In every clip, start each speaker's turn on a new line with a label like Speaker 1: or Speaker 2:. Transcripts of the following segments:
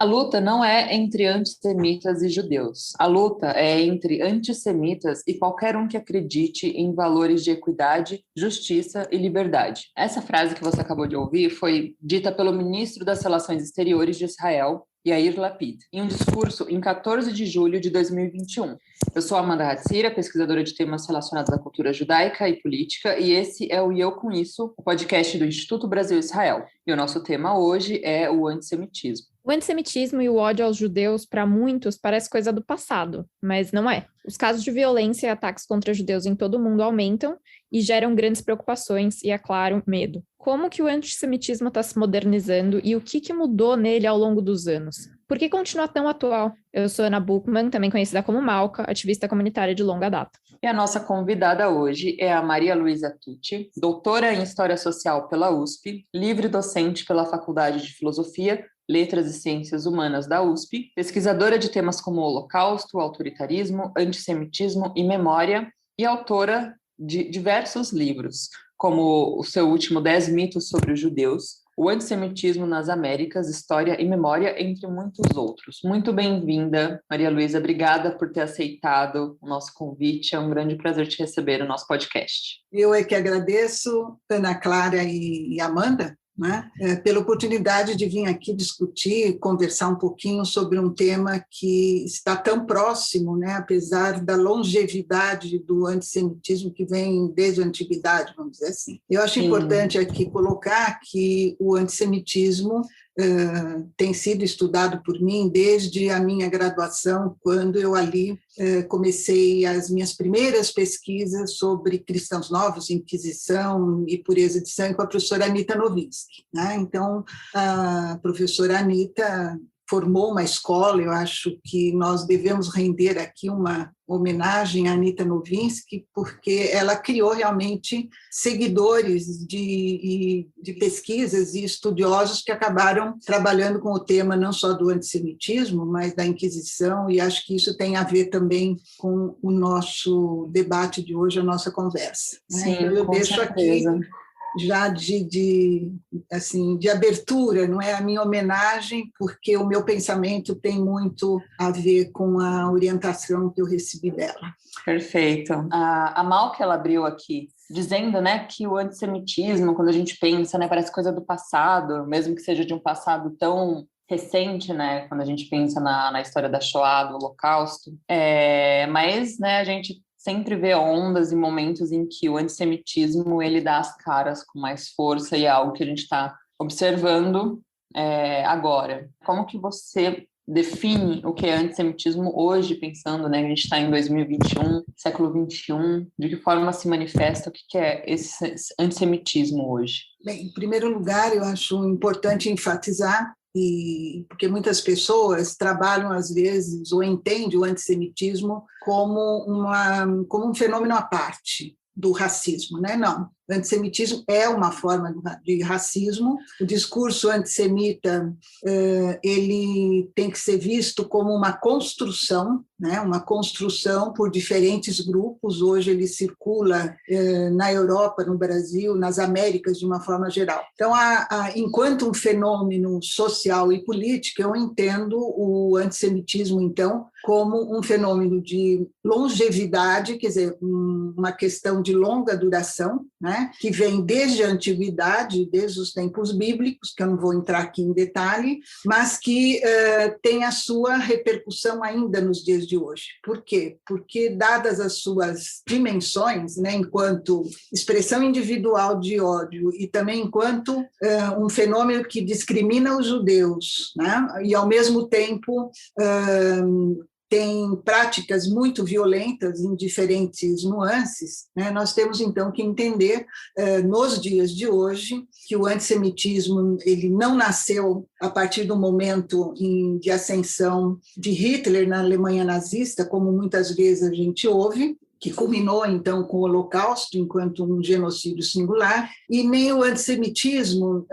Speaker 1: A luta não é entre antissemitas e judeus. A luta é entre antissemitas e qualquer um que acredite em valores de equidade, justiça e liberdade. Essa frase que você acabou de ouvir foi dita pelo ministro das Relações Exteriores de Israel, Yair Lapid, em um discurso em 14 de julho de 2021. Eu sou Amanda Hatzira, pesquisadora de temas relacionados à cultura judaica e política, e esse é o E Eu Com Isso, o podcast do Instituto Brasil-Israel. E o nosso tema hoje é o antissemitismo.
Speaker 2: O antissemitismo e o ódio aos judeus, para muitos, parece coisa do passado, mas não é. Os casos de violência e ataques contra judeus em todo o mundo aumentam e geram grandes preocupações e, é claro, medo. Como que o antissemitismo está se modernizando e o que mudou nele ao longo dos anos? Por que continua tão atual? Eu sou Ana Buchmann, também conhecida como Malca, ativista comunitária de longa data.
Speaker 1: E a nossa convidada hoje é a Maria Luísa Tucci, doutora em História Social pela USP, livre docente pela Faculdade de Filosofia, Letras e Ciências Humanas da USP, pesquisadora de temas como Holocausto, autoritarismo, antissemitismo e memória, e autora de diversos livros, como o seu último 10 mitos sobre os judeus, o antissemitismo nas Américas, História e Memória, entre muitos outros. Muito bem-vinda, Maria Luísa, obrigada por ter aceitado o nosso convite, é um grande prazer te receber no nosso podcast.
Speaker 3: Eu é que agradeço, Ana Clara e Amanda, né, pela oportunidade de vir aqui discutir, conversar um pouquinho sobre um tema que está tão próximo, né, apesar da longevidade do antissemitismo que vem desde a antiguidade, vamos dizer assim. Eu acho importante aqui colocar que o antissemitismo tem sido estudado por mim desde a minha graduação, quando eu ali comecei as minhas primeiras pesquisas sobre cristãos novos, Inquisição e pureza de sangue com a professora Anita Nowinski, né? Então, a professora Anita formou uma escola, eu acho que nós devemos render aqui uma homenagem à Anita Nowinski, porque ela criou realmente seguidores de pesquisas e estudiosos que acabaram trabalhando com o tema não só do antissemitismo, mas da Inquisição, e acho que isso tem a ver também com o nosso debate de hoje, a nossa conversa.
Speaker 1: Sim,
Speaker 3: então, eu deixo
Speaker 1: certeza.
Speaker 3: Aqui já de abertura, não é a minha homenagem, porque o meu pensamento tem muito a ver com a orientação que eu recebi dela.
Speaker 1: Perfeito. A Malca, ela abriu aqui, dizendo, né, que o antissemitismo, quando a gente pensa, né, parece coisa do passado, mesmo que seja de um passado tão recente, né, quando a gente pensa na história da Shoah, do Holocausto, mas, né, a gente sempre vê ondas e momentos em que o antissemitismo ele dá as caras com mais força e é algo que a gente está observando agora. Como que você define o que é antissemitismo hoje, pensando, né, a gente está em 2021, século XXI, de que forma se manifesta, o que é esse antissemitismo hoje?
Speaker 3: Bem, em primeiro lugar, eu acho importante enfatizar porque muitas pessoas trabalham, às vezes, ou entendem o antissemitismo como um fenômeno à parte do racismo, né? Não. O antissemitismo é uma forma de racismo. O discurso antissemita ele tem que ser visto como uma construção, né? Uma construção por diferentes grupos. Hoje ele circula na Europa, no Brasil, nas Américas de uma forma geral. Então, enquanto um fenômeno social e político, eu entendo o antissemitismo, então, como um fenômeno de longevidade, quer dizer, uma questão de longa duração, né? Que vem desde a antiguidade, desde os tempos bíblicos, que eu não vou entrar aqui em detalhe, mas que tem a sua repercussão ainda nos dias de hoje. Por quê? Porque, dadas as suas dimensões, né, enquanto expressão individual de ódio e também enquanto um fenômeno que discrimina os judeus, né, e, ao mesmo tempo, tem práticas muito violentas em diferentes nuances, né? Nós temos, então, que entender, nos dias de hoje, que o antissemitismo ele não nasceu a partir do momento de ascensão de Hitler na Alemanha nazista, como muitas vezes a gente ouve, que culminou, então, com o Holocausto enquanto um genocídio singular, e nem o antissemitismo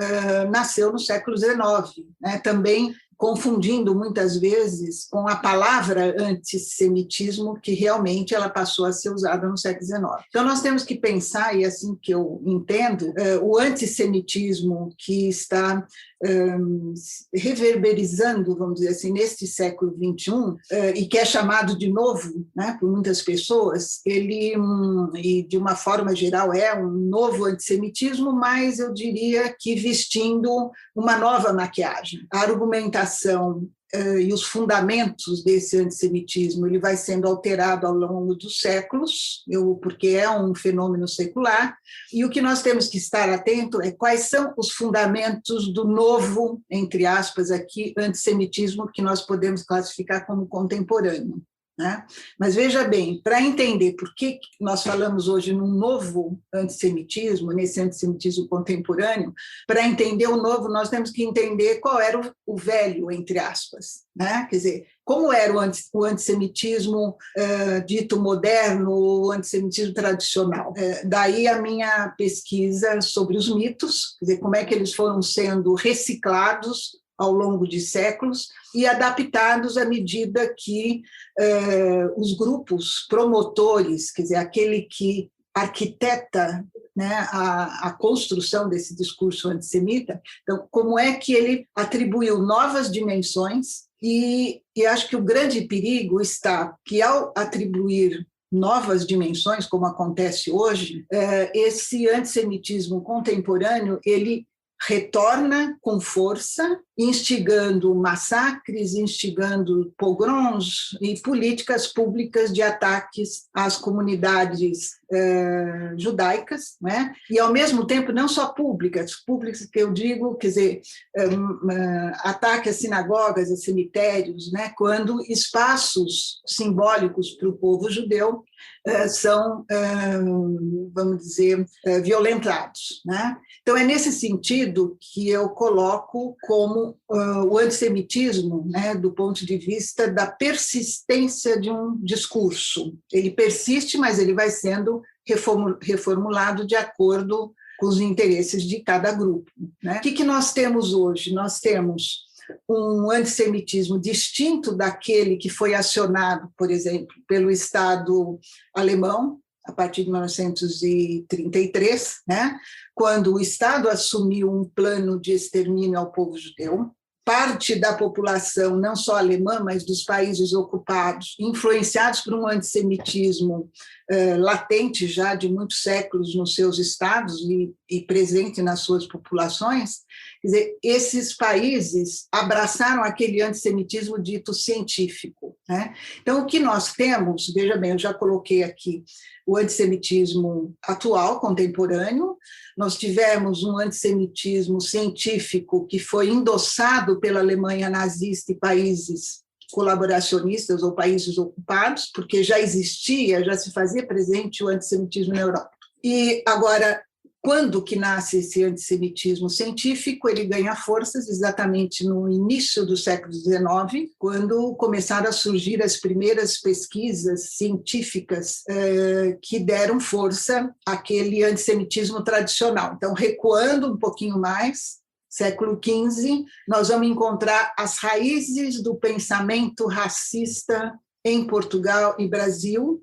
Speaker 3: nasceu no século XIX, né? Também confundindo muitas vezes com a palavra antissemitismo, que realmente ela passou a ser usada no século XIX. Então, nós temos que pensar, e assim que eu entendo, o antissemitismo que está reverberizando, vamos dizer assim, neste século XXI, e que é chamado de novo, né, por muitas pessoas, ele, e de uma forma geral, é um novo antissemitismo, mas eu diria que vestindo uma nova maquiagem. A argumentação e os fundamentos desse antissemitismo, ele vai sendo alterado ao longo dos séculos, porque é um fenômeno secular, e o que nós temos que estar atento é quais são os fundamentos do novo, entre aspas, aqui, antissemitismo que nós podemos classificar como contemporâneo. Né? Mas veja bem, para entender por que nós falamos hoje num novo antissemitismo, nesse antissemitismo contemporâneo, para entender o novo, nós temos que entender qual era o velho, entre aspas. Né? Quer dizer, como era o antissemitismo dito moderno, o antissemitismo tradicional. Daí a minha pesquisa sobre os mitos, quer dizer, como é que eles foram sendo reciclados ao longo de séculos e adaptados à medida que os grupos promotores, quer dizer, aquele que arquiteta, né, a construção desse discurso antissemita, então, como é que ele atribuiu novas dimensões e acho que o grande perigo está que, ao atribuir novas dimensões, como acontece hoje, esse antissemitismo contemporâneo, ele retorna com força, instigando massacres, instigando pogroms e políticas públicas de ataques às comunidades judaicas, né? E, ao mesmo tempo, não só públicas que eu digo, quer dizer, ataque às sinagogas, a cemitérios, né? Quando espaços simbólicos para o povo judeu são, vamos dizer, violentados, né? Então, é nesse sentido que eu coloco como o antissemitismo, né, do ponto de vista da persistência de um discurso. Ele persiste, mas ele vai sendo reformulado de acordo com os interesses de cada grupo. Né? O que nós temos hoje? Nós temos um antissemitismo distinto daquele que foi acionado, por exemplo, pelo Estado alemão, a partir de 1933, né, quando o Estado assumiu um plano de extermínio ao povo judeu. Parte da população, não só alemã, mas dos países ocupados, influenciados por um antissemitismo latente já de muitos séculos nos seus estados e presente nas suas populações, quer dizer, esses países abraçaram aquele antissemitismo dito científico. Né? Então, o que nós temos, veja bem, eu já coloquei aqui o antissemitismo atual, contemporâneo. Nós tivemos um antissemitismo científico que foi endossado pela Alemanha nazista e países colaboracionistas ou países ocupados, porque já existia, já se fazia presente o antissemitismo na Europa. E agora, quando que nasce esse antissemitismo científico? Ele ganha forças exatamente no início do século XIX, quando começaram a surgir as primeiras pesquisas científicas que deram força àquele antissemitismo tradicional. Então, recuando um pouquinho mais, século XV, nós vamos encontrar as raízes do pensamento racista em Portugal e Brasil,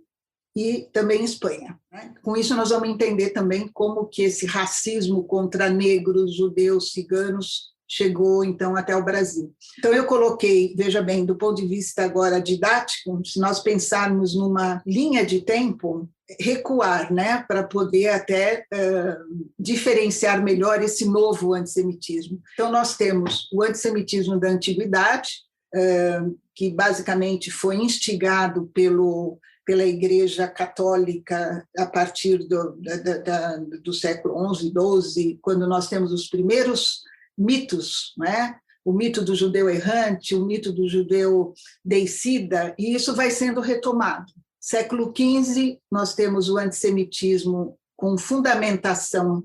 Speaker 3: e também em Espanha. Né? Com isso, nós vamos entender também como que esse racismo contra negros, judeus, ciganos chegou, então, até o Brasil. Então, eu coloquei, veja bem, do ponto de vista agora didático, se nós pensarmos numa linha de tempo, recuar, né, para poder até diferenciar melhor esse novo antissemitismo. Então, nós temos o antissemitismo da antiguidade, que basicamente foi instigado pela Igreja Católica a partir do século XI, XII, quando nós temos os primeiros mitos, né? O mito do judeu errante, o mito do judeu deicida, e isso vai sendo retomado. Século XV, nós temos o antissemitismo com fundamentação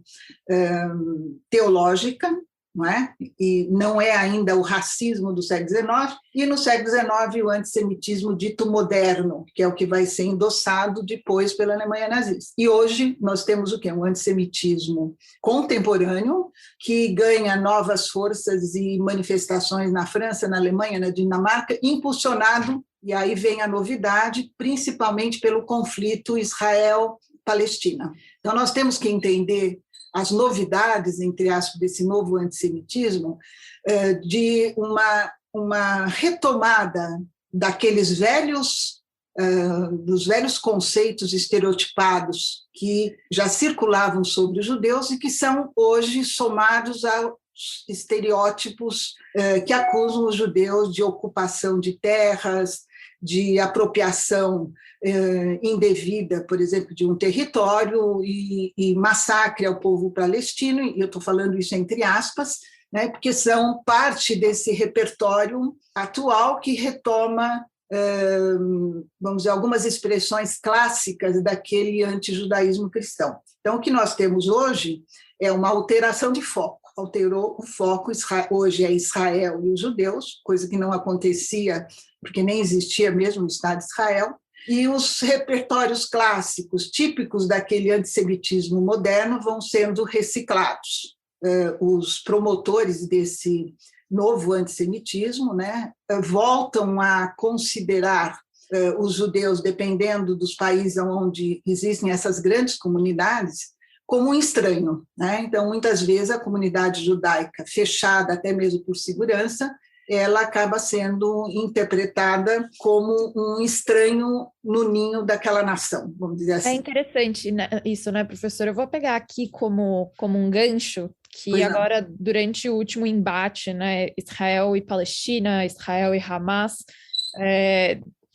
Speaker 3: teológica, não é? E não é ainda o racismo do século XIX, e no século XIX o antissemitismo dito moderno, que é o que vai ser endossado depois pela Alemanha nazista. E hoje nós temos o quê? Um antissemitismo contemporâneo, que ganha novas forças e manifestações na França, na Alemanha, na Dinamarca, impulsionado, e aí vem a novidade, principalmente pelo conflito Israel-Palestina. Então nós temos que entender as novidades, entre aspas, desse novo antissemitismo, de uma retomada daqueles dos velhos conceitos estereotipados que já circulavam sobre os judeus e que são hoje somados aos estereótipos que acusam os judeus de ocupação de terras, de apropriação indevida, por exemplo, de um território e massacre ao povo palestino, e eu estou falando isso entre aspas, né, porque são parte desse repertório atual que retoma, vamos dizer, algumas expressões clássicas daquele antijudaísmo cristão. Então, o que nós temos hoje é uma alteração de foco. Alterou o foco, hoje é Israel e os judeus, coisa que não acontecia, porque nem existia mesmo o Estado de Israel, e os repertórios clássicos, típicos daquele antissemitismo moderno, vão sendo reciclados. Os promotores desse novo antissemitismo, né, voltam a considerar os judeus, dependendo dos países onde existem essas grandes comunidades, como um estranho, né? Então, muitas vezes, a comunidade judaica, fechada até mesmo por segurança, ela acaba sendo interpretada como um estranho no ninho daquela nação, vamos dizer assim.
Speaker 2: É interessante, né, isso, né, professora? Eu vou pegar aqui como um gancho que agora, durante o último embate, né, Israel e Palestina, Israel e Hamas,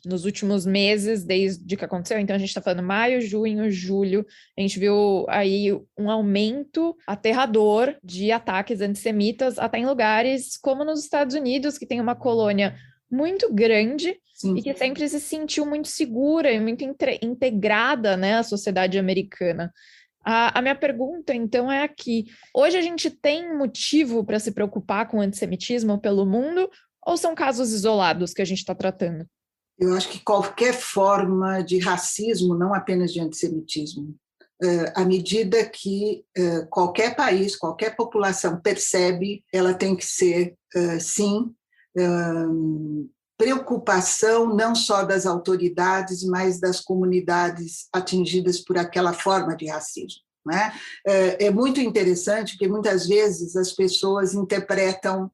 Speaker 2: nos últimos meses, desde que aconteceu, então a gente está falando maio, junho, julho, a gente viu aí um aumento aterrador de ataques antissemitas, até em lugares como nos Estados Unidos, que tem uma colônia muito grande. Sim. E que sempre se sentiu muito segura e muito integrada, né, à sociedade americana. A minha pergunta, então, é aqui. Hoje a gente tem motivo para se preocupar com o antissemitismo pelo mundo, ou são casos isolados que a gente está tratando?
Speaker 3: Eu acho que qualquer forma de racismo, não apenas de antissemitismo, à medida que qualquer país, qualquer população percebe, ela tem que ser, sim, preocupação não só das autoridades, mas das comunidades atingidas por aquela forma de racismo, né? É muito interessante porque muitas vezes as pessoas interpretam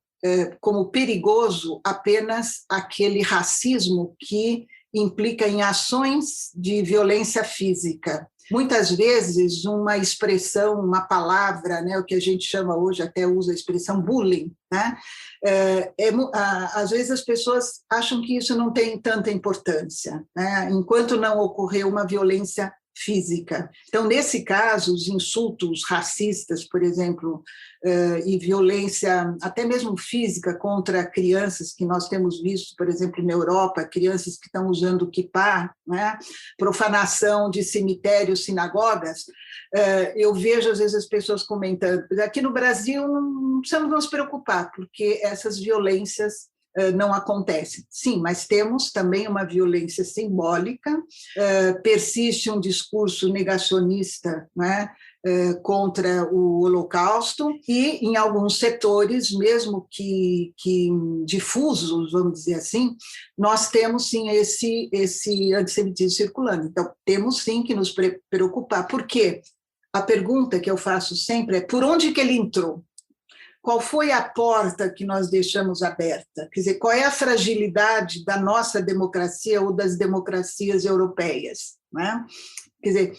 Speaker 3: como perigoso apenas aquele racismo que implica em ações de violência física. Muitas vezes uma expressão, uma palavra, né, o que a gente chama hoje, até usa a expressão bullying, né, às vezes as pessoas acham que isso não tem tanta importância, né, enquanto não ocorreu uma violência física. Então, nesse caso, os insultos racistas, por exemplo, e violência até mesmo física contra crianças, que nós temos visto, por exemplo, na Europa, crianças que estão usando kippá, né? Profanação de cemitérios, sinagogas, eu vejo às vezes as pessoas comentando, aqui no Brasil não precisamos nos preocupar, porque essas violências não acontecem. Sim, mas temos também uma violência simbólica, persiste um discurso negacionista, né, contra o Holocausto, e em alguns setores, mesmo que difusos, vamos dizer assim, nós temos sim esse antissemitismo circulando. Então, temos sim que nos preocupar. Por quê? A pergunta que eu faço sempre é: por onde que ele entrou? Qual foi a porta que nós deixamos aberta? Quer dizer, qual é a fragilidade da nossa democracia ou das democracias europeias, né? Quer dizer,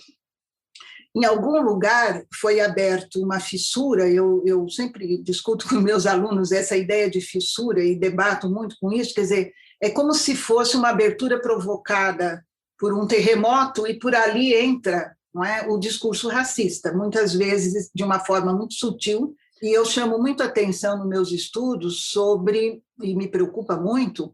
Speaker 3: em algum lugar foi aberta uma fissura, eu sempre discuto com meus alunos essa ideia de fissura e debato muito com isso, quer dizer, é como se fosse uma abertura provocada por um terremoto e por ali entra, não é, o discurso racista, muitas vezes de uma forma muito sutil. E eu chamo muito atenção nos meus estudos sobre, e me preocupa muito,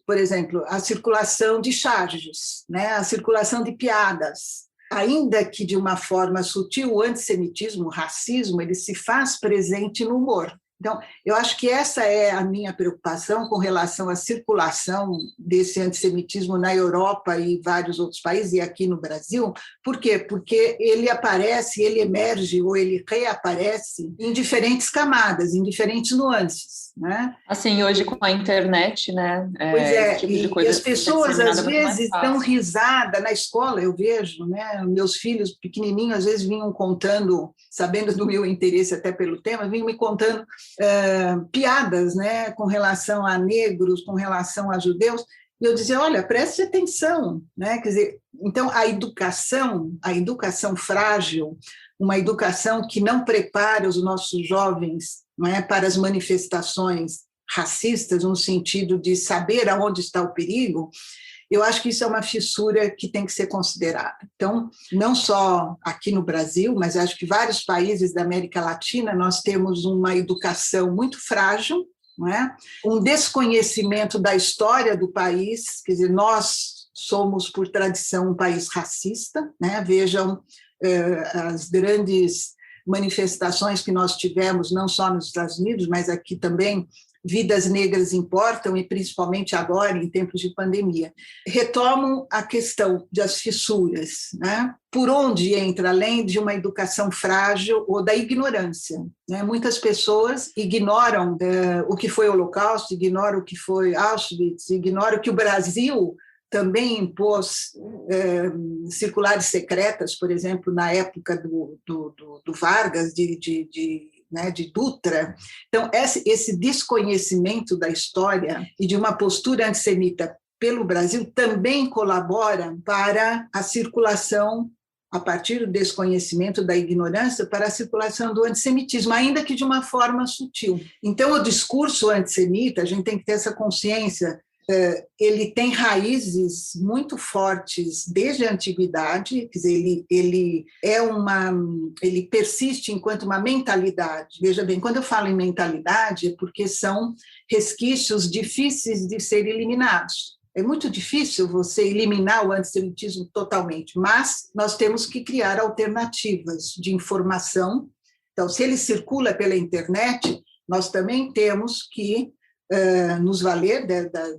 Speaker 3: por exemplo, a circulação de charges, né? A circulação de piadas. Ainda que de uma forma sutil, o antissemitismo, o racismo, ele se faz presente no humor. Então, eu acho que essa é a minha preocupação com relação à circulação desse antissemitismo na Europa e vários outros países, e aqui no Brasil. Por quê? Porque ele aparece, ele emerge ou ele reaparece em diferentes camadas, em diferentes nuances, né?
Speaker 1: Assim, hoje com a internet, né?
Speaker 3: Pois é,
Speaker 1: esse tipo de coisa
Speaker 3: e as pessoas às
Speaker 1: muito mais
Speaker 3: vezes
Speaker 1: fácil.
Speaker 3: dão risada na escola, eu vejo, né? Meus filhos pequenininhos às vezes vinham contando, sabendo do meu interesse até pelo tema, vinham me contando piadas, né? Com relação a negros, com relação a judeus, e eu dizia, olha, preste atenção, né? Quer dizer, então a educação frágil, uma educação que não prepara os nossos jovens, não é, para as manifestações racistas, no sentido de saber aonde está o perigo, eu acho que isso é uma fissura que tem que ser considerada. Então, não só aqui no Brasil, mas acho que vários países da América Latina, nós temos uma educação muito frágil, não é? Um desconhecimento da história do país, quer dizer, nós somos, por tradição, um país racista, né? Vejam as grandes manifestações que nós tivemos, não só nos Estados Unidos, mas aqui também, vidas negras importam, e principalmente agora, em tempos de pandemia. Retomam a questão das fissuras, né? Por onde entra, além de uma educação frágil ou da ignorância, né? Muitas pessoas ignoram o que foi o Holocausto, ignoram o que foi Auschwitz, ignoram que o Brasil também impôs circulares secretas, por exemplo, na época do Vargas, de Dutra. Então, esse desconhecimento da história e de uma postura antissemita pelo Brasil também colabora para a circulação, a partir do desconhecimento, da ignorância, para a circulação do antissemitismo, ainda que de uma forma sutil. Então, o discurso antissemita, a gente tem que ter essa consciência, ele tem raízes muito fortes desde a antiguidade, quer dizer, ele persiste enquanto uma mentalidade. Veja bem, quando eu falo em mentalidade, é porque são resquícios difíceis de serem eliminados. É muito difícil você eliminar o antissemitismo totalmente, mas nós temos que criar alternativas de informação. Então, se ele circula pela internet, nós também temos que nos valer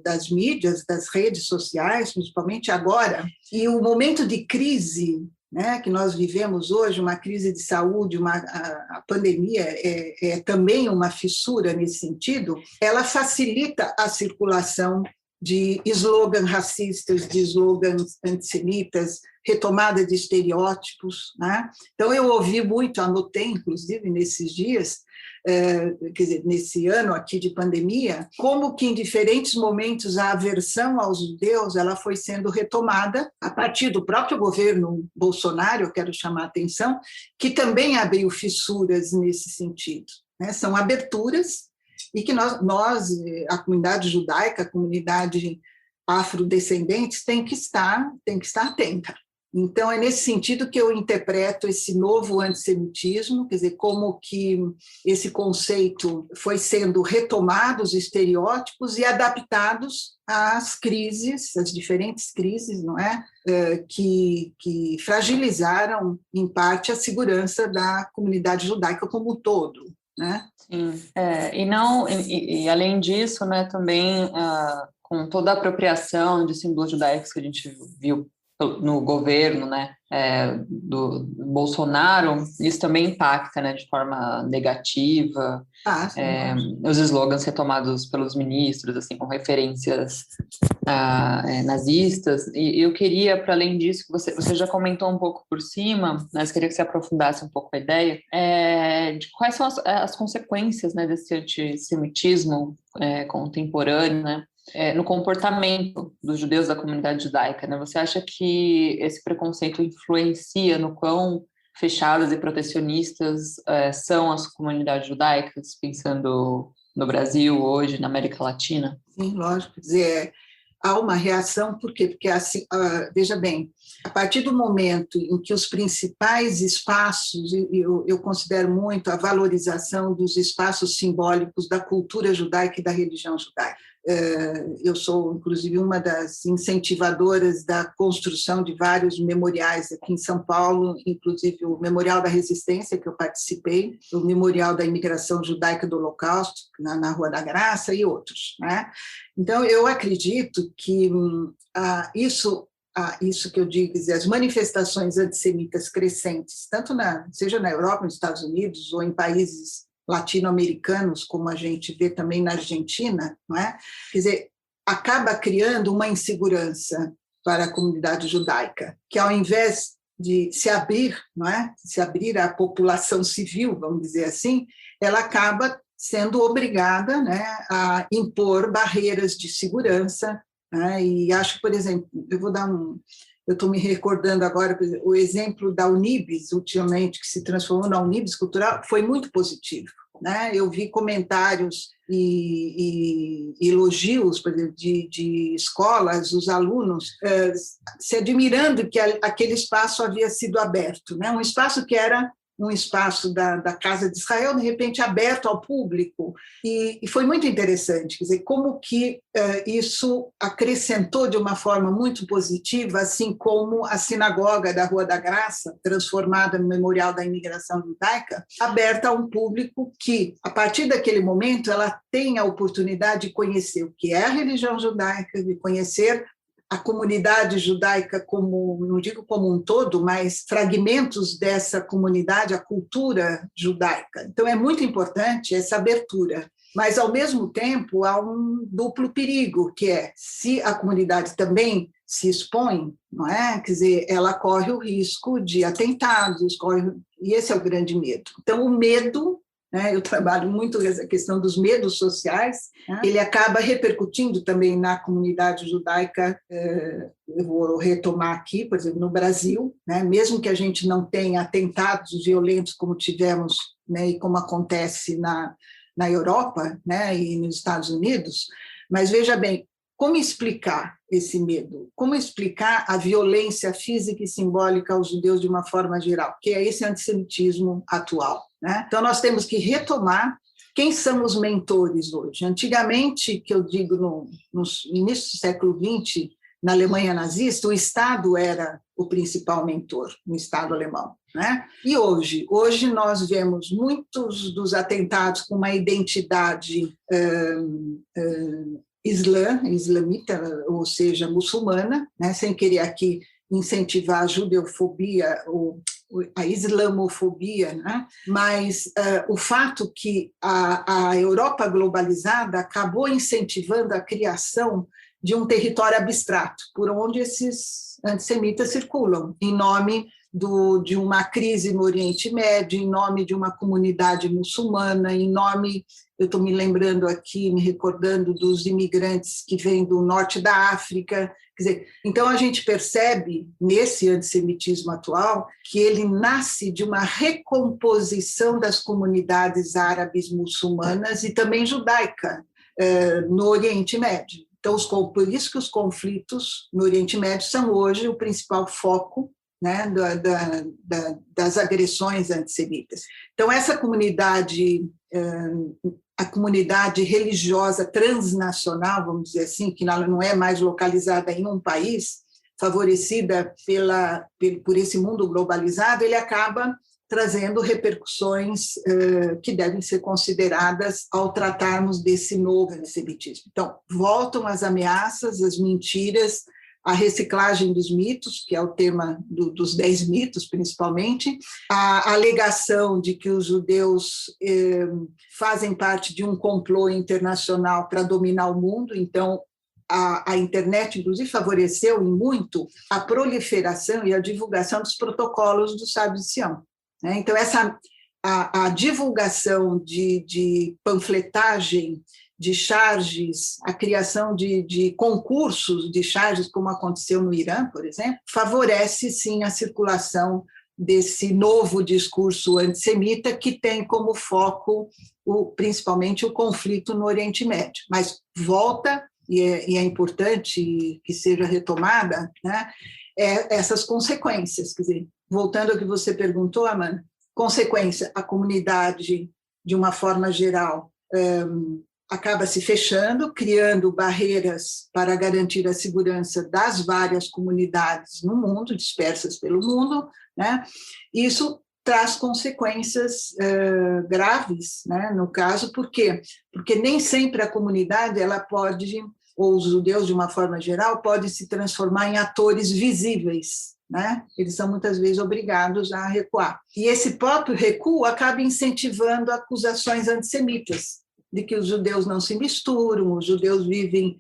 Speaker 3: das mídias, das redes sociais, principalmente agora. E o momento de crise, né, que nós vivemos hoje, uma crise de saúde, a pandemia é também uma fissura nesse sentido, ela facilita a circulação de slogans racistas, de slogans antissemitas, retomada de estereótipos, né? Então, eu ouvi muito, anotei, inclusive, nesses dias, quer dizer, nesse ano aqui de pandemia, como que em diferentes momentos a aversão aos judeus ela foi sendo retomada a partir do próprio governo Bolsonaro, eu quero chamar a atenção, que também abriu fissuras nesse sentido, né? São aberturas e que nós, a comunidade judaica, a comunidade afrodescendentes, tem que estar atenta. Então, é nesse sentido que eu interpreto esse novo antissemitismo, quer dizer, como que esse conceito foi sendo retomado, os estereótipos, e adaptados às crises, às diferentes crises, não é? Que fragilizaram, em parte, a segurança da comunidade judaica como um todo, né?
Speaker 1: Sim, e além disso, né, também com toda a apropriação de símbolos judaicos que a gente viu no governo, né, do Bolsonaro, isso também impacta, né, de forma negativa. Os slogans retomados pelos ministros, assim, com referências nazistas. E eu queria, para além disso, que você já comentou um pouco por cima, mas queria que você aprofundasse um pouco a ideia, de quais são as consequências, né, desse antissemitismo contemporâneo, né, no comportamento dos judeus da comunidade judaica, né? Você acha que esse preconceito influencia no quão fechadas e protecionistas são as comunidades judaicas, pensando no Brasil hoje, na América Latina?
Speaker 3: Sim, lógico. Quer dizer, há uma reação, por quê? Porque, assim, veja bem, a partir do momento em que os principais espaços, eu considero muito a valorização dos espaços simbólicos da cultura judaica e da religião judaica. Eu sou, inclusive, uma das incentivadoras da construção de vários memoriais aqui em São Paulo, inclusive o Memorial da Resistência, que eu participei, o Memorial da Imigração Judaica do Holocausto, na Rua da Graça, e outros, né? Então, eu acredito que isso que eu digo, as manifestações antissemitas crescentes, seja na Europa, nos Estados Unidos, ou em países latino-americanos, como a gente vê também na Argentina, não é? Quer dizer, acaba criando uma insegurança para a comunidade judaica, que ao invés de se abrir, não é? Se abrir à população civil, vamos dizer assim, ela acaba sendo obrigada, né, a impor barreiras de segurança, né? E acho, por exemplo, eu estou me recordando agora, o exemplo da Unibis, ultimamente, que se transformou na Unibis Cultural, foi muito positivo, né? Eu vi comentários e elogios, por exemplo, de escolas, os alunos se admirando que aquele espaço havia sido aberto, né? Um espaço que era um espaço da Casa de Israel, de repente aberto ao público, e foi muito interessante, quer dizer, como que isso acrescentou de uma forma muito positiva, assim como a sinagoga da Rua da Graça, transformada no Memorial da Imigração Judaica, aberta a um público que, a partir daquele momento, ela tem a oportunidade de conhecer o que é a religião judaica, de conhecer a comunidade judaica como, não digo como um todo, mas fragmentos dessa comunidade, a cultura judaica. Então, é muito importante essa abertura. Mas, ao mesmo tempo, há um duplo perigo, que é, se a comunidade também se expõe, não é? Quer dizer, ela corre o risco de atentados, e esse é o grande medo. Então, o medo, eu trabalho muito essa questão dos medos sociais, ele acaba repercutindo também na comunidade judaica. Eu vou retomar aqui, por exemplo, no Brasil, mesmo que a gente não tenha atentados violentos como tivemos, e como acontece na Europa, e nos Estados Unidos, mas veja bem, como explicar esse medo? Como explicar a violência física e simbólica aos judeus de uma forma geral, que é esse antissemitismo atual, né? Então, nós temos que retomar quem são os mentores hoje. Antigamente, que eu digo no início do século XX, na Alemanha nazista, o Estado era o principal mentor, no Estado alemão, né? E hoje nós vemos muitos dos atentados com uma identidade islamita, ou seja, muçulmana, né? Sem querer aqui incentivar a judeofobia ou a islamofobia, né? Mas o fato que a Europa globalizada acabou incentivando a criação de um território abstrato, por onde esses antissemitas circulam, em nome de uma crise no Oriente Médio, em nome de uma comunidade muçulmana, em nome, eu estou me lembrando aqui, me recordando dos imigrantes que vêm do norte da África. Quer dizer, então a gente percebe, nesse antissemitismo atual, que ele nasce de uma recomposição das comunidades árabes muçulmanas e também judaica no Oriente Médio. Então, por isso que os conflitos no Oriente Médio são hoje o principal foco, né, das agressões antissemitas. Então, essa comunidade, a comunidade religiosa transnacional, vamos dizer assim, que ela não é mais localizada em um país, favorecida por esse mundo globalizado, ele acaba trazendo repercussões que devem ser consideradas ao tratarmos desse novo antissemitismo. Então, voltam as ameaças, as mentiras, a reciclagem dos mitos, que é o tema dos 10 mitos, principalmente, a alegação de que os judeus fazem parte de um complô internacional para dominar o mundo. Então, a internet, inclusive, favoreceu em muito a proliferação e a divulgação dos protocolos do Sábio de Sião. Então, a divulgação de panfletagem, de charges, a criação de concursos de charges, como aconteceu no Irã, por exemplo, favorece, sim, a circulação desse novo discurso antissemita que tem como foco, principalmente, o conflito no Oriente Médio. Mas volta, e é importante que seja retomada, né, essas consequências. Quer dizer, voltando ao que você perguntou, Amanda, consequência, a comunidade, de uma forma geral, acaba se fechando, criando barreiras para garantir a segurança das várias comunidades no mundo, dispersas pelo mundo, né? Isso traz consequências graves, né? No caso, por quê? Porque nem sempre a comunidade ela pode, ou os judeus de uma forma geral, podem se transformar em atores visíveis, né? Eles são muitas vezes obrigados a recuar. E esse próprio recuo acaba incentivando acusações antissemitas, de que os judeus não se misturam, os judeus vivem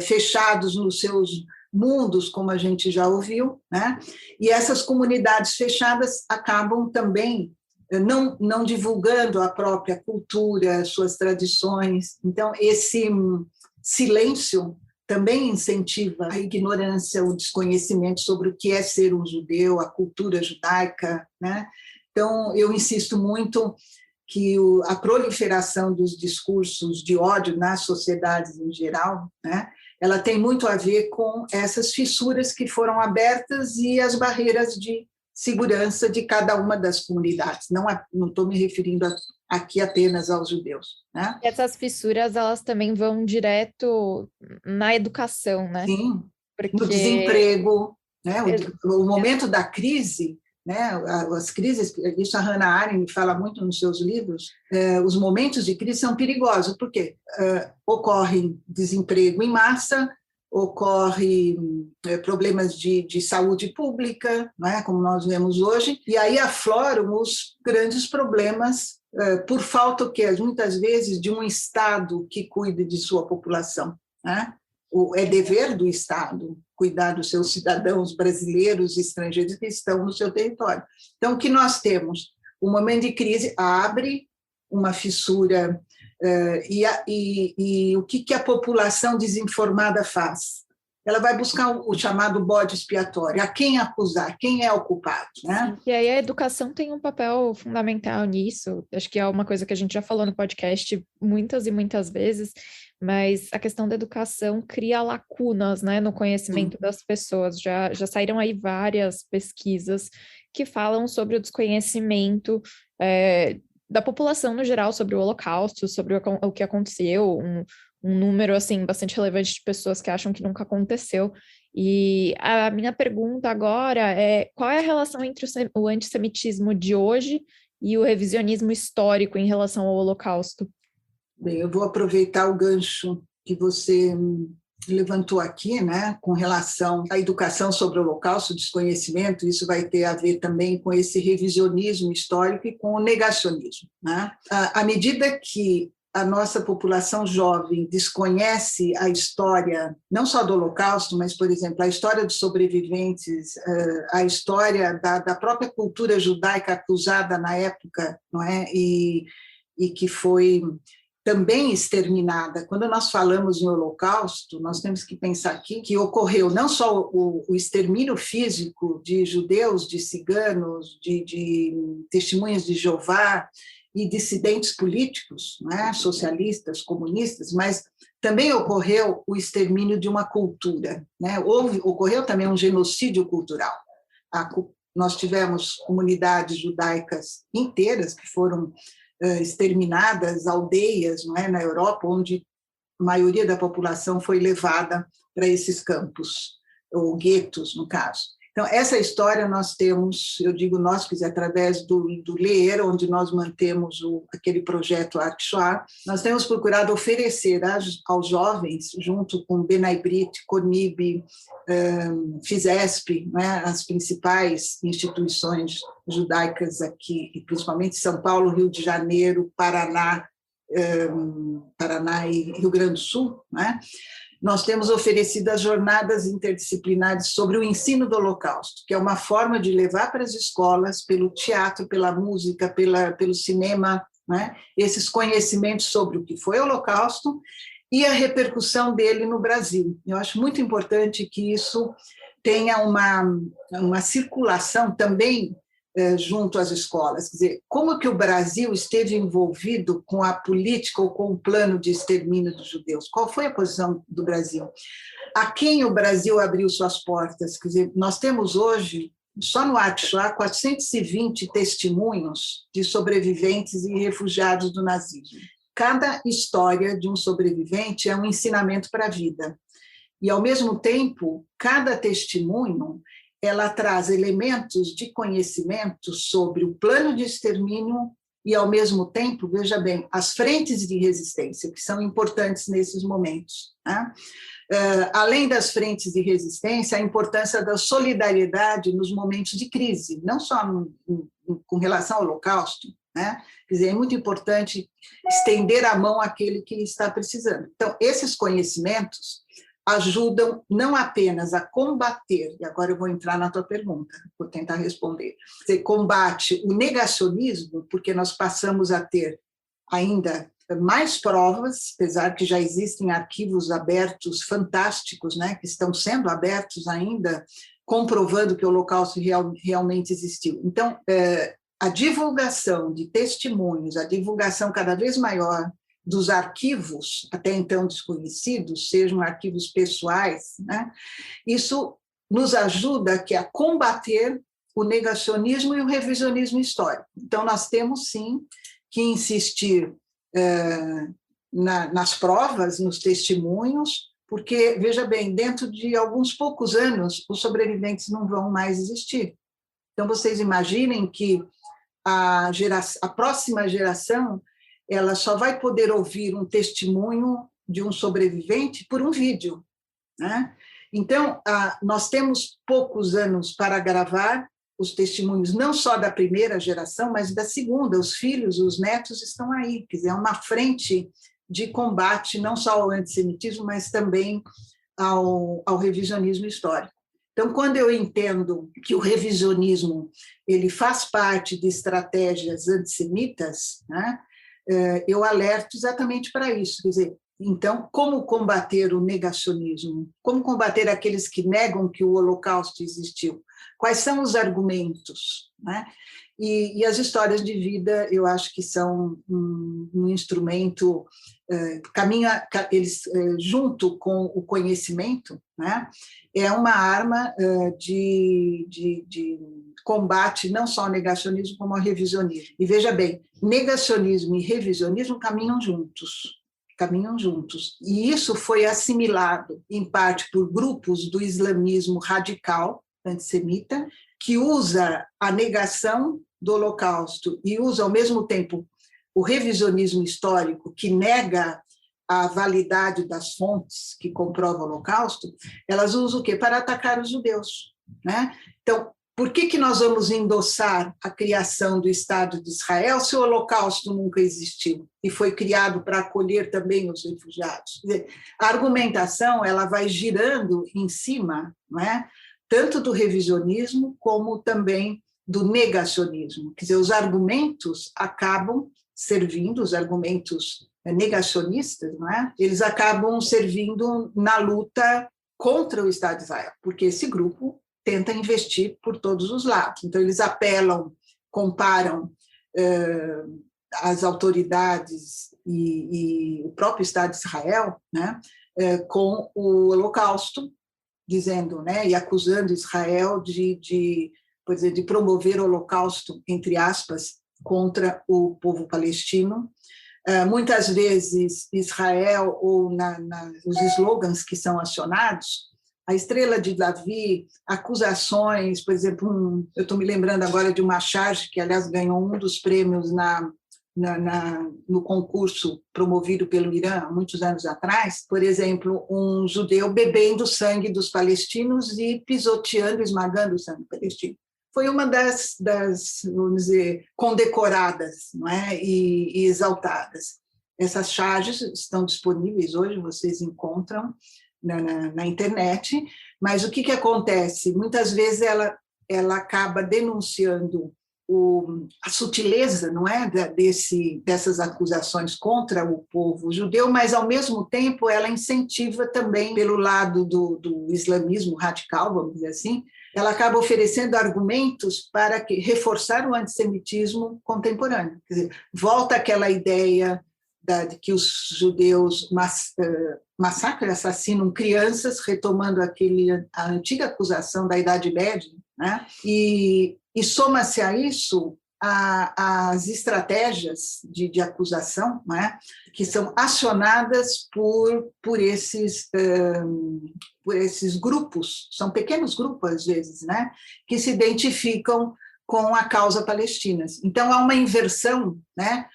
Speaker 3: fechados nos seus mundos, como a gente já ouviu, né? E essas comunidades fechadas acabam também não divulgando a própria cultura, suas tradições. Então, esse silêncio também incentiva a ignorância, o desconhecimento sobre o que é ser um judeu, a cultura judaica, né? Então, eu insisto muito que a proliferação dos discursos de ódio nas sociedades em geral, né, ela tem muito a ver com essas fissuras que foram abertas e as barreiras de segurança de cada uma das comunidades. Não estou me referindo aqui apenas aos judeus, né?
Speaker 2: Essas fissuras, elas também vão direto na educação, né?
Speaker 3: Sim,
Speaker 2: porque...
Speaker 3: no desemprego, né? O momento da crise, né? As crises, isso a Hannah Arendt fala muito nos seus livros, os momentos de crise são perigosos, porque ocorre desemprego em massa, ocorre problemas de saúde pública, né? Como nós vemos hoje, e aí afloram os grandes problemas por falta, muitas vezes, de um Estado que cuide de sua população, né? É dever do Estado cuidar dos seus cidadãos brasileiros e estrangeiros que estão no seu território. Então, o que nós temos? O momento de crise abre uma fissura, e o que a população desinformada faz? Ela vai buscar o chamado bode expiatório, a quem acusar, quem é o culpado, né?
Speaker 2: E aí a educação tem um papel fundamental nisso, acho que é uma coisa que a gente já falou no podcast muitas e muitas vezes, mas a questão da educação cria lacunas, né, no conhecimento das pessoas. Já saíram aí várias pesquisas que falam sobre o desconhecimento da população no geral, sobre o Holocausto, sobre o que aconteceu, um número, assim, bastante relevante de pessoas que acham que nunca aconteceu. E a minha pergunta agora é: qual é a relação entre o antissemitismo de hoje e o revisionismo histórico em relação ao Holocausto?
Speaker 3: Bem, eu vou aproveitar o gancho que você levantou aqui, né, com relação à educação sobre o Holocausto, desconhecimento. Isso vai ter a ver também com esse revisionismo histórico e com o negacionismo, né? À medida que a nossa população jovem desconhece a história, não só do Holocausto, mas, por exemplo, a história dos sobreviventes, a história da própria cultura judaica acusada na época, não é? E que foi também exterminada. Quando nós falamos em Holocausto, nós temos que pensar aqui que ocorreu não só o extermínio físico de judeus, de ciganos, de testemunhas de Jeová e dissidentes políticos, né, socialistas, comunistas, mas também ocorreu o extermínio de uma cultura, né? Ocorreu também um genocídio cultural. Nós tivemos comunidades judaicas inteiras que foram exterminadas, aldeias, não é, na Europa, onde a maioria da população foi levada para esses campos, ou guetos, no caso. Então, essa história nós temos, eu digo nós, quer dizer, através do Ler, onde nós mantemos aquele projeto Art Shoah, nós temos procurado oferecer aos jovens, junto com Benai Brit, Conib, Fizesp, né, as principais instituições judaicas aqui, principalmente São Paulo, Rio de Janeiro, Paraná e Rio Grande do Sul, né? Nós temos oferecido as jornadas interdisciplinares sobre o ensino do Holocausto, que é uma forma de levar para as escolas, pelo teatro, pela música, pelo cinema, né, esses conhecimentos sobre o que foi o Holocausto e a repercussão dele no Brasil. Eu acho muito importante que isso tenha uma circulação também junto às escolas. Quer dizer, como que o Brasil esteve envolvido com a política ou com o plano de extermínio dos judeus? Qual foi a posição do Brasil? A quem o Brasil abriu suas portas? Quer dizer, nós temos hoje, só no Art Shoah, 420 testemunhos de sobreviventes e refugiados do nazismo. Cada história de um sobrevivente é um ensinamento para a vida. E, ao mesmo tempo, cada testemunho ela traz elementos de conhecimento sobre o plano de extermínio e, ao mesmo tempo, veja bem, as frentes de resistência, que são importantes nesses momentos, né? Além das frentes de resistência, a importância da solidariedade nos momentos de crise, não só com relação ao Holocausto, né? Quer dizer, é muito importante estender a mão àquele que está precisando. Então, esses conhecimentos ajudam não apenas a combater, e agora eu vou entrar na tua pergunta, vou tentar responder, você combate o negacionismo, porque nós passamos a ter ainda mais provas, apesar que já existem arquivos abertos fantásticos, né, que estão sendo abertos ainda, comprovando que o Holocausto realmente existiu. Então, a divulgação de testemunhos, a divulgação cada vez maior dos arquivos, até então desconhecidos, sejam arquivos pessoais, né? Isso nos ajuda a combater o negacionismo e o revisionismo histórico. Então, nós temos, sim, que insistir nas provas, nos testemunhos, porque, veja bem, dentro de alguns poucos anos, os sobreviventes não vão mais existir. Então, vocês imaginem que a próxima geração ela só vai poder ouvir um testemunho de um sobrevivente por um vídeo, né? Então, nós temos poucos anos para gravar os testemunhos, não só da primeira geração, mas da segunda. Os filhos, os netos estão aí. Quer dizer, é uma frente de combate não só ao antissemitismo, mas também ao revisionismo histórico. Então, quando eu entendo que o revisionismo ele faz parte de estratégias antissemitas, né, eu alerto exatamente para isso. Quer dizer, então, como combater o negacionismo? Como combater aqueles que negam que o Holocausto existiu? Quais são os argumentos, né? E as histórias de vida, eu acho que são um instrumento, eles, junto com o conhecimento, né? É uma arma de combate não só ao negacionismo, como ao revisionismo. E veja bem, negacionismo e revisionismo caminham juntos. E isso foi assimilado, em parte, por grupos do islamismo radical, antissemita, que usa a negação do Holocausto e usa, ao mesmo tempo, o revisionismo histórico, que nega a validade das fontes que comprovam o Holocausto. Elas usam o quê? Para atacar os judeus, né? Então, por que nós vamos endossar a criação do Estado de Israel se o Holocausto nunca existiu e foi criado para acolher também os refugiados? Quer dizer, a argumentação ela vai girando em cima, não é? Tanto do revisionismo como também do negacionismo. Quer dizer, os argumentos acabam servindo, os argumentos negacionistas, não é? Eles acabam servindo na luta contra o Estado de Israel, porque esse grupo tenta investir por todos os lados. Então, eles apelam, comparam as autoridades e o próprio Estado de Israel, né, com o Holocausto, dizendo, né, e acusando Israel de promover o Holocausto, entre aspas, contra o povo palestino. Muitas vezes, Israel, ou os slogans que são acionados, a estrela de Davi, acusações, por exemplo, eu estou me lembrando agora de uma charge que, aliás, ganhou um dos prêmios no concurso promovido pelo Irã, muitos anos atrás, por exemplo, um judeu bebendo sangue dos palestinos e pisoteando, esmagando o sangue palestino. Foi uma das vamos dizer, condecoradas, não é? e exaltadas. Essas charges estão disponíveis hoje, vocês encontram na internet, mas o que acontece? Muitas vezes ela acaba denunciando a sutileza, não é, dessas acusações contra o povo judeu, mas, ao mesmo tempo, ela incentiva também, pelo lado do islamismo radical, vamos dizer assim, ela acaba oferecendo argumentos para reforçar o antissemitismo contemporâneo. Quer dizer, volta aquela ideia de que os judeus massacram e assassinam crianças, retomando a antiga acusação da Idade Média, né? E soma-se a isso as estratégias de acusação, né, que são acionadas por esses grupos, são pequenos grupos, às vezes, né, que se identificam com a causa palestina. Então, há uma inversão, né,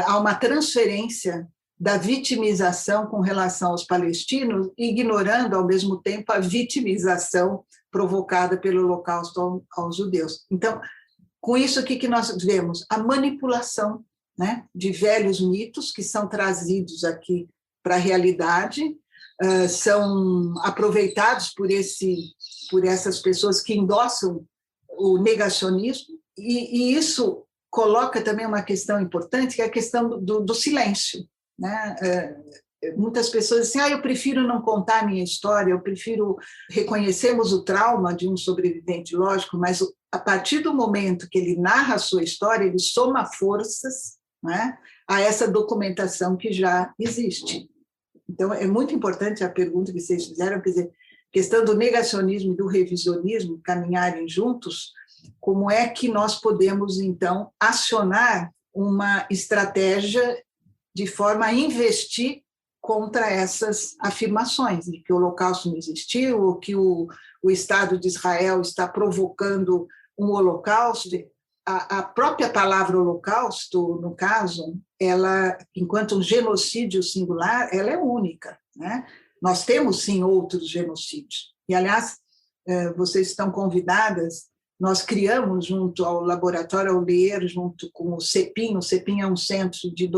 Speaker 3: há uma transferência da vitimização com relação aos palestinos, ignorando, ao mesmo tempo, a vitimização provocada pelo Holocausto aos judeus. Então, com isso, o que nós vemos? A manipulação, né, de velhos mitos que são trazidos aqui para a realidade, são aproveitados por essas pessoas que endossam o negacionismo, e isso coloca também uma questão importante, que é a questão do silêncio, né? Muitas pessoas dizem assim, eu prefiro não contar a minha história, eu prefiro... Reconhecemos o trauma de um sobrevivente, lógico, mas a partir do momento que ele narra a sua história, ele soma forças, né, a essa documentação que já existe. Então, é muito importante a pergunta que vocês fizeram, quer dizer, a questão do negacionismo e do revisionismo caminharem juntos, como é que nós podemos, então, acionar uma estratégia de forma a investir contra essas afirmações de que o Holocausto não existiu, ou que o Estado de Israel está provocando um Holocausto. A própria palavra Holocausto, no caso, ela, enquanto um genocídio singular, ela é única, né? Nós temos, sim, outros genocídios. E, aliás, vocês estão convidadas, nós criamos, junto ao Laboratório Aulier, junto com o CEPIM é um centro de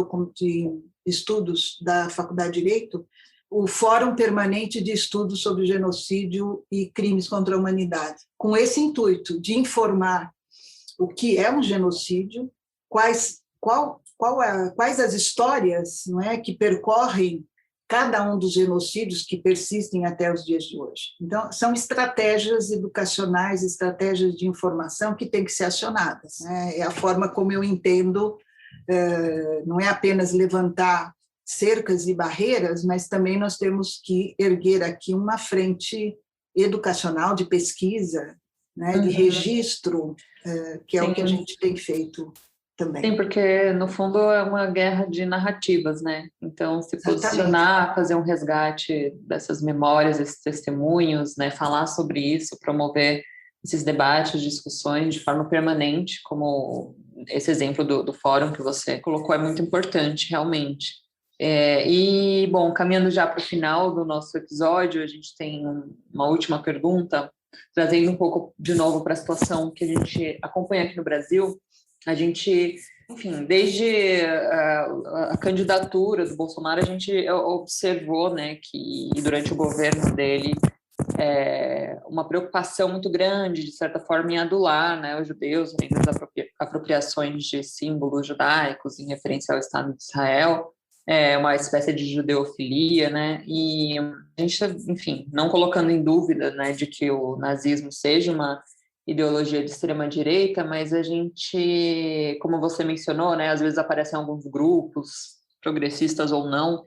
Speaker 3: estudos da Faculdade de Direito, o Fórum Permanente de Estudos sobre Genocídio e Crimes contra a Humanidade, com esse intuito de informar o que é um genocídio, quais as histórias, não é, que percorrem cada um dos genocídios que persistem até os dias de hoje. Então, são estratégias educacionais, estratégias de informação que têm que ser acionadas, né? É a forma como eu entendo, não é apenas levantar cercas e barreiras, mas também nós temos que erguer aqui uma frente educacional, de pesquisa, né, de registro, que é o que a gente tem feito também.
Speaker 1: Sim, porque no fundo é uma guerra de narrativas, né? Então, se posicionar, fazer um resgate dessas memórias, esses testemunhos, né? Falar sobre isso, promover esses debates, discussões de forma permanente, como esse exemplo do fórum que você colocou, é muito importante, realmente. E, bom, caminhando já para o final do nosso episódio, a gente tem uma última pergunta, trazendo um pouco de novo para a situação que a gente acompanha aqui no Brasil. A gente, enfim, desde a candidatura do Bolsonaro, a gente observou, né, que durante o governo dele, uma preocupação muito grande, de certa forma, em adular, né, os judeus, das apropriações de símbolos judaicos em referência ao Estado de Israel, uma espécie de judeofilia, né, e a gente, enfim, não colocando em dúvida, né, de que o nazismo seja uma ideologia de extrema-direita, mas a gente, como você mencionou, né, às vezes aparecem alguns grupos, progressistas ou não,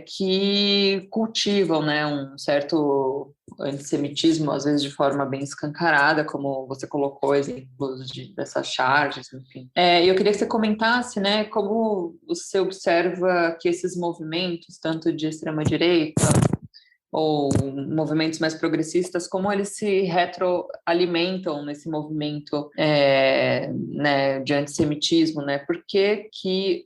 Speaker 1: que cultivam, né, um certo antissemitismo, às vezes de forma bem escancarada, como você colocou exemplos dessas charges, enfim. Eu queria que você comentasse, né, como você observa que esses movimentos, tanto de extrema-direita ou movimentos mais progressistas, como eles se retroalimentam nesse movimento né, de antissemitismo, né? Por que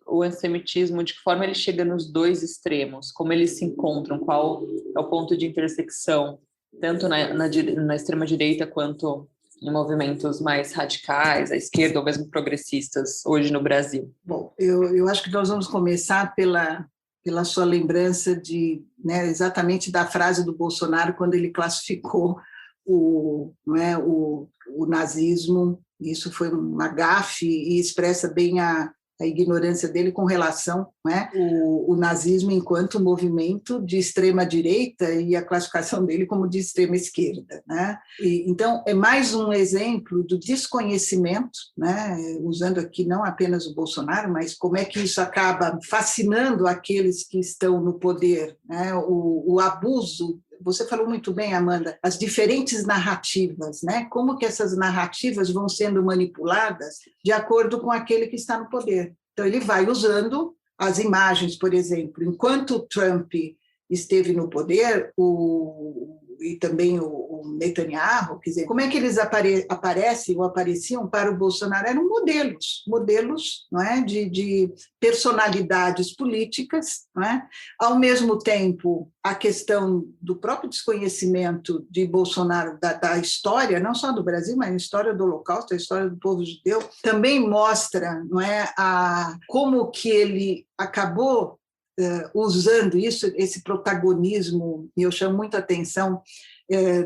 Speaker 1: o antissemitismo, de que forma ele chega nos dois extremos? Como eles se encontram? Qual é o ponto de intersecção, tanto na extrema-direita quanto em movimentos mais radicais, à esquerda ou mesmo progressistas, hoje no Brasil?
Speaker 3: Bom, eu acho que nós vamos começar pela sua lembrança né, exatamente da frase do Bolsonaro quando ele classificou o nazismo. Isso foi uma gafe e expressa bem a ignorância dele com relação, né, o nazismo enquanto movimento de extrema-direita e a classificação dele como de extrema-esquerda, né? Então, é mais um exemplo do desconhecimento, né, usando aqui não apenas o Bolsonaro, mas como é que isso acaba fascinando aqueles que estão no poder, né, o abuso você falou muito bem, Amanda, as diferentes narrativas, né? Como que essas narrativas vão sendo manipuladas de acordo com aquele que está no poder. Então, ele vai usando as imagens, por exemplo, enquanto Trump esteve no poder, e também o Netanyahu, quer dizer, como é que eles aparecem ou apareciam para o Bolsonaro? Eram modelos, não é, de personalidades políticas, não é? Ao mesmo tempo, a questão do próprio desconhecimento de Bolsonaro da história, não só do Brasil, mas a história do Holocausto, a história do povo judeu, também mostra, não é, como que ele acabou usando isso, esse protagonismo, e eu chamo muito a atenção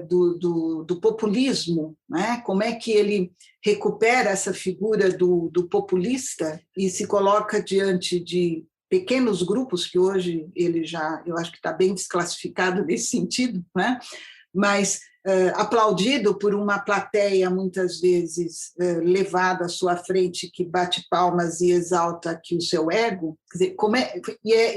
Speaker 3: do populismo, né? Como é que ele recupera essa figura do populista e se coloca diante de pequenos grupos, que hoje ele já, eu acho que está bem desclassificado nesse sentido, né? Mas aplaudido por uma plateia, muitas vezes levada à sua frente, que bate palmas e exalta aqui o seu ego. Quer dizer,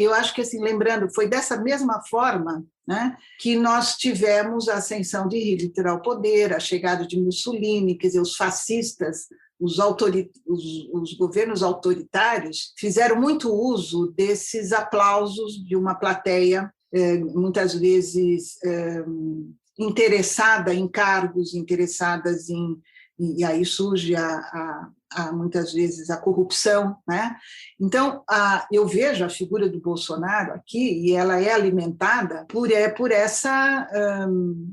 Speaker 3: eu acho que, assim, lembrando, foi dessa mesma forma, né, que nós tivemos a ascensão de Hitler ao poder, a chegada de Mussolini, quer dizer, os fascistas, os governos autoritários fizeram muito uso desses aplausos de uma plateia, muitas vezes interessada em cargos, interessadas e aí surge muitas vezes a corrupção, né? Então, eu vejo a figura do Bolsonaro aqui, e ela é alimentada por essa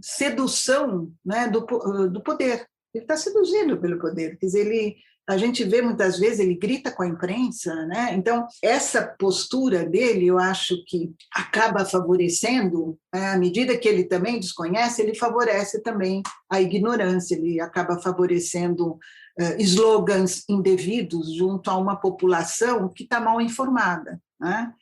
Speaker 3: sedução, né, do poder. Ele está seduzido pelo poder, quer dizer, a gente vê muitas vezes, ele grita com a imprensa, né? Então, essa postura dele, eu acho que acaba favorecendo, à medida que ele também desconhece, ele favorece também a ignorância, ele acaba favorecendo slogans indevidos junto a uma população que está mal informada, né?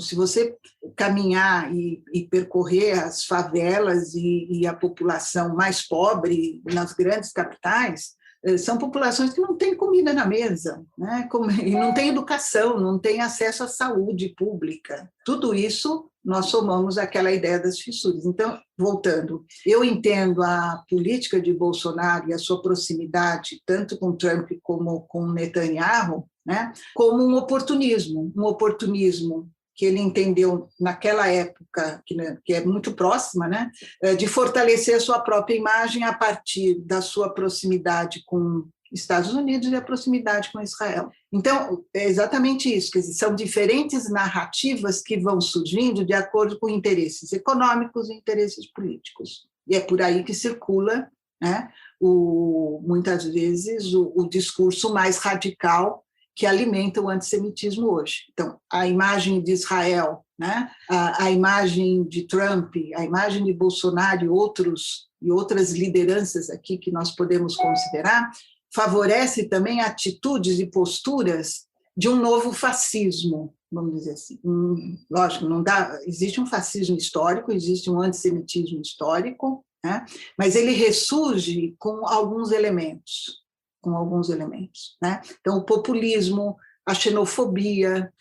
Speaker 3: Se você caminhar e percorrer as favelas e a população mais pobre nas grandes capitais, são populações que não têm comida na mesa, né? E não têm educação, não têm acesso à saúde pública. Tudo isso nós somamos àquela ideia das fissuras. Então, voltando, eu entendo a política de Bolsonaro e a sua proximidade, tanto com Trump como com Netanyahu, né, como um oportunismo que ele entendeu naquela época, que é muito próxima, né, de fortalecer a sua própria imagem a partir da sua proximidade com Estados Unidos e a proximidade com Israel. Então, é exatamente isso, quer dizer, são diferentes narrativas que vão surgindo de acordo com interesses econômicos e interesses políticos. E é por aí que circula, né, muitas vezes, o discurso mais radical que alimenta o antissemitismo hoje. Então, a imagem de Israel, né, a imagem de Trump, a imagem de Bolsonaro e outras lideranças aqui que nós podemos considerar, favorece também atitudes e posturas de um novo fascismo, vamos dizer assim. Lógico, não dá, existe um fascismo histórico, existe um antissemitismo histórico, né, mas ele ressurge com alguns elementos, né? Então, o populismo, a xenofobia,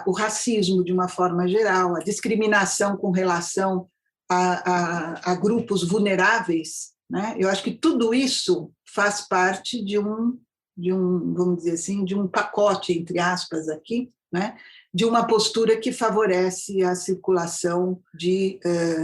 Speaker 3: o racismo de uma forma geral, a discriminação com relação a grupos vulneráveis, né? Eu acho que tudo isso faz parte de um, vamos dizer assim, de um pacote, entre aspas, aqui, né? De uma postura que favorece a circulação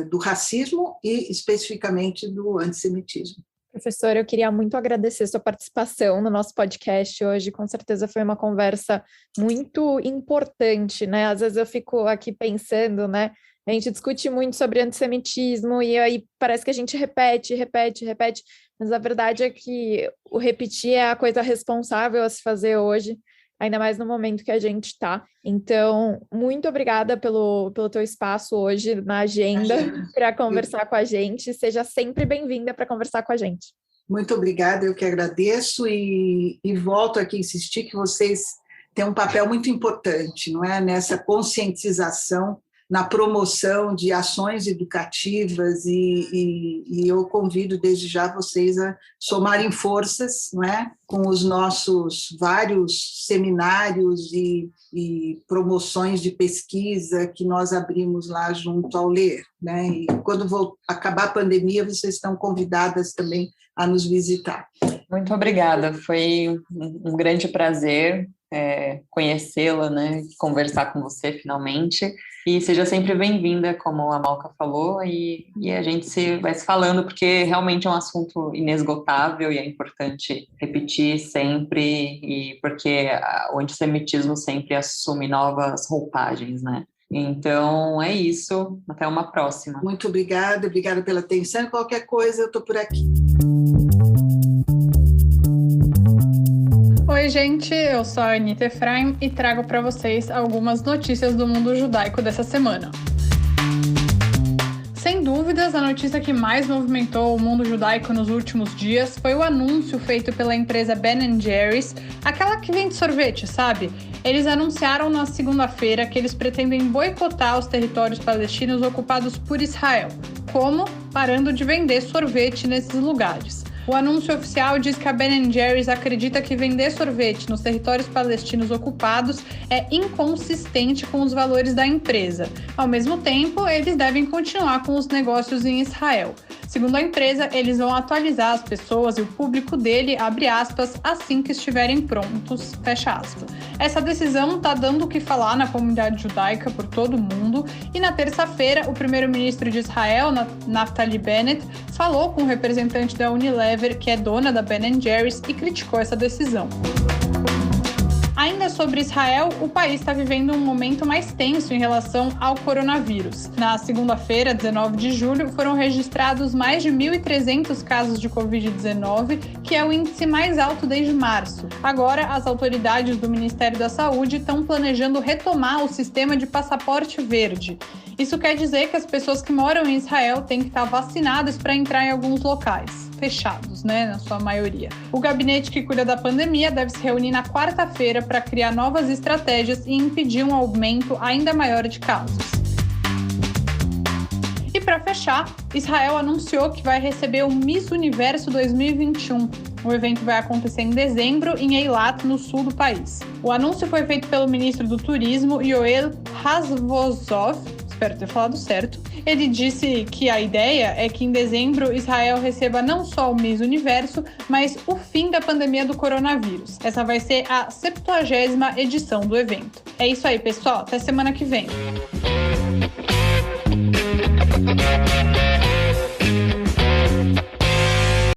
Speaker 3: do racismo e, especificamente, do antissemitismo.
Speaker 2: Professora, eu queria muito agradecer sua participação no nosso podcast hoje. Com certeza foi uma conversa muito importante, né? Às vezes eu fico aqui pensando, né? A gente discute muito sobre antissemitismo e aí parece que a gente repete, mas a verdade é que o repetir é a coisa responsável a se fazer hoje, ainda mais no momento que a gente está. Então, muito obrigada pelo teu espaço hoje na agenda para conversar com a gente. Seja sempre bem-vinda para conversar com a gente.
Speaker 3: Muito obrigada, eu que agradeço e volto aqui a insistir que vocês têm um papel muito importante, não é? Nessa conscientização na promoção de ações educativas e eu convido desde já vocês a somarem forças, não é? Com os nossos vários seminários e promoções de pesquisa que nós abrimos lá junto ao LER, né? E quando acabar a pandemia, vocês estão convidadas também a nos visitar.
Speaker 1: Muito obrigada, foi um grande prazer conhecê-la, né? Conversar com você finalmente. E seja sempre bem-vinda, como a Malca falou, e a gente vai se falando, porque realmente é um assunto inesgotável e é importante repetir sempre, e porque o antissemitismo sempre assume novas roupagens, né? Então, é isso. Até uma próxima.
Speaker 3: Muito obrigada pela atenção. Qualquer coisa, eu estou por aqui.
Speaker 4: Oi, gente, eu sou a Anita Efraim e trago para vocês algumas notícias do mundo judaico dessa semana. Sem dúvidas, a notícia que mais movimentou o mundo judaico nos últimos dias foi o anúncio feito pela empresa Ben & Jerry's, aquela que vende sorvete, sabe? Eles anunciaram na segunda-feira que eles pretendem boicotar os territórios palestinos ocupados por Israel. Como? Parando de vender sorvete nesses lugares. O anúncio oficial diz que a Ben & Jerry's acredita que vender sorvete nos territórios palestinos ocupados é inconsistente com os valores da empresa. Ao mesmo tempo, eles devem continuar com os negócios em Israel. Segundo a empresa, eles vão atualizar as pessoas e o público dele, abre aspas, assim que estiverem prontos, fecha aspas. Essa decisão está dando o que falar na comunidade judaica por todo o mundo e na terça-feira o primeiro-ministro de Israel, Naftali Bennett, falou com o representante da Unilever, que é dona da Ben & Jerry's, e criticou essa decisão. Ainda sobre Israel, o país está vivendo um momento mais tenso em relação ao coronavírus. Na segunda-feira, 19 de julho, foram registrados mais de 1.300 casos de Covid-19, que é o índice mais alto desde março. Agora, as autoridades do Ministério da Saúde estão planejando retomar o sistema de passaporte verde. Isso quer dizer que as pessoas que moram em Israel têm que estar vacinadas para entrar em alguns locais, fechados, né, na sua maioria. O gabinete que cuida da pandemia deve se reunir na quarta-feira para criar novas estratégias e impedir um aumento ainda maior de casos. E para fechar, Israel anunciou que vai receber o Miss Universo 2021. O evento vai acontecer em dezembro em Eilat, no sul do país. O anúncio foi feito pelo ministro do Turismo, Yoel Razvozov, espero ter falado certo. Ele disse que a ideia é que em dezembro Israel receba não só o Miss Universo, mas o fim da pandemia do coronavírus. Essa vai ser a 70ª edição do evento. É isso aí, pessoal. Até semana que vem.